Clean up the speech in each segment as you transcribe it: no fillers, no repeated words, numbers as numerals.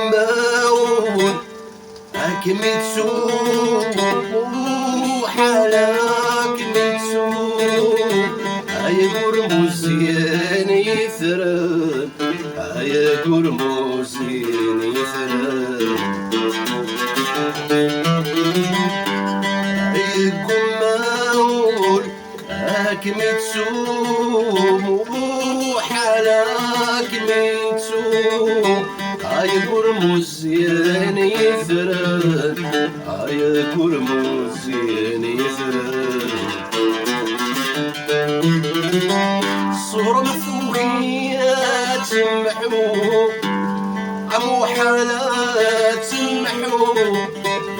هيقومون هاكم يتسوق حالاك متسوق هيقول موزين يثرن هيقول موزين يثرن هيقومون هاكم يتسوق حالاك متسوق هايقول موزين يثرن هايقول موزين يثرن صورة مثوقيات محمود عمو حالات محمود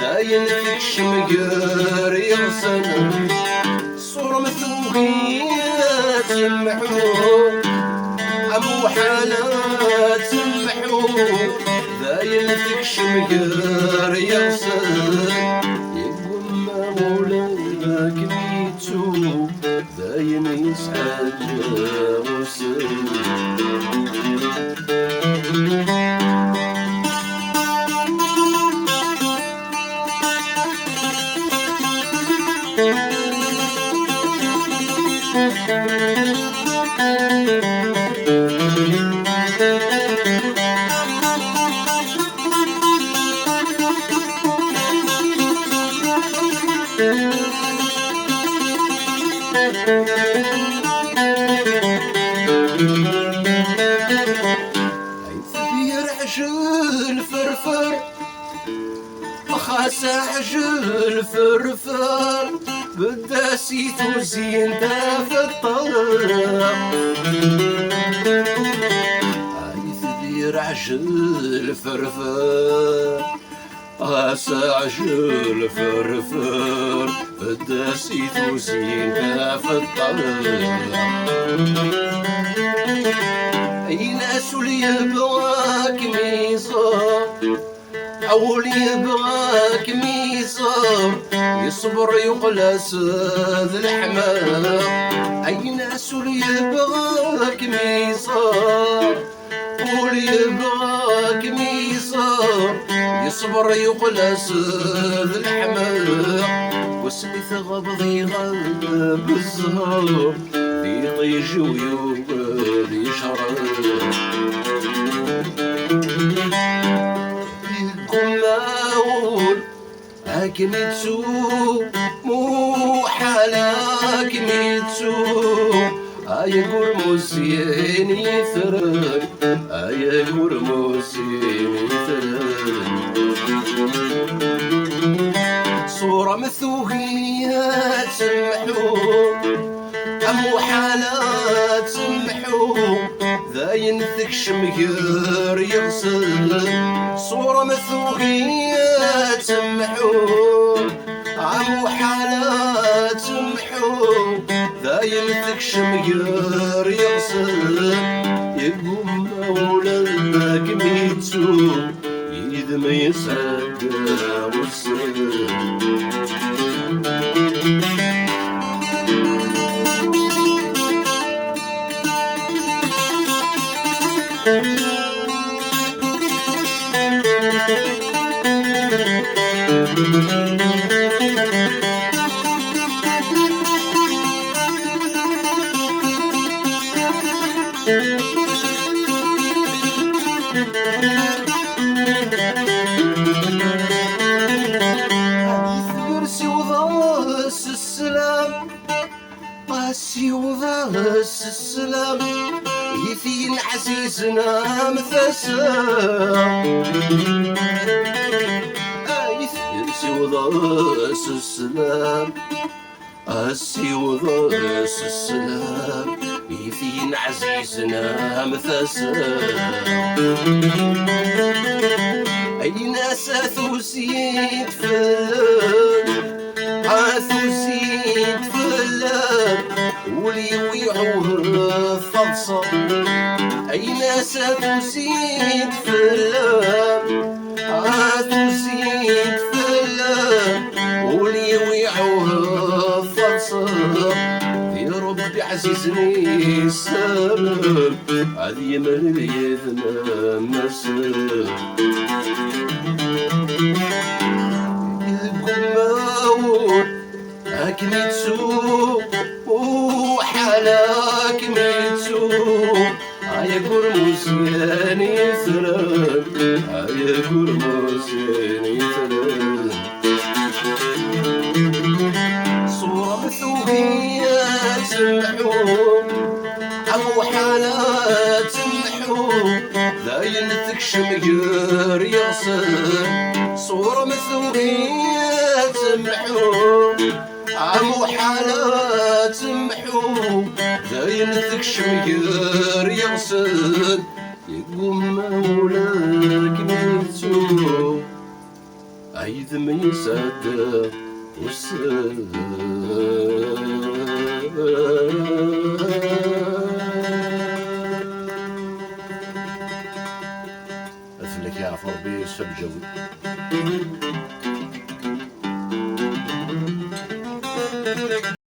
داين فيك شمقار يغسن صورة مثوقيات محمود عمو حالات محمود داين فيك شمقار يغسن يقوم مولاك ميتو داين يسعد وسن عجل فرفر خاس عجل فرفر بدا سيتو زين تفتر عايز دير عجل فرفر خاس عجل فرفر بدا سيتو زين تفتر اي ناس اللي يبغاك ميزار اول يبغاك ميزار يصبر يقلس ذا الحمام اي ناس اللي يبغاك ميزار اول يبغاك ميزار يصبر يقلس ذا الحمام وسمي ثغب ضيغب الزهر ضيق جويوب يشرب قماول هاكم تسوق مو حالاك متسوق هايقول موزين يثرن هايقول موزين يثرن صورة مثوقيات سمحوك أمو حالات سمحوك ذاين ثك شمقر يغسل صورة مثوقيات سمحوك عمو حالات سمحوك ذاين ثك شمقر يغسل يقوم مولاك ميتسوق إذا ما يسعد وسل يرسي وضاس السلام قاسي وضاس السلام يثين عزيزنا مثسام يرسي وضاس السلام السيوض السلام يثين عزيزنا مثاسل أي ناس ثوسيت فلان ثوسيت فلان ولي ويعوه فضصة أي ناس ثوسيت فلان ثوسيت فلان ولي ويعوه فضصة يا ربي عزيزني السلام هذه من يدنا مسلم القماون أكملتو وحلاك ميتو هيا قرموس يعني ثلام هيا قرموس يعني ثلام صورة مثوهية تمحو أو حالات تمحو لا ينتكشم غير يغسل صورة مثوهية تمحو أو حالات تمحو لا ينتكشم غير يغسل يقوم مولاك ميتو عيد ما يسعد والسلام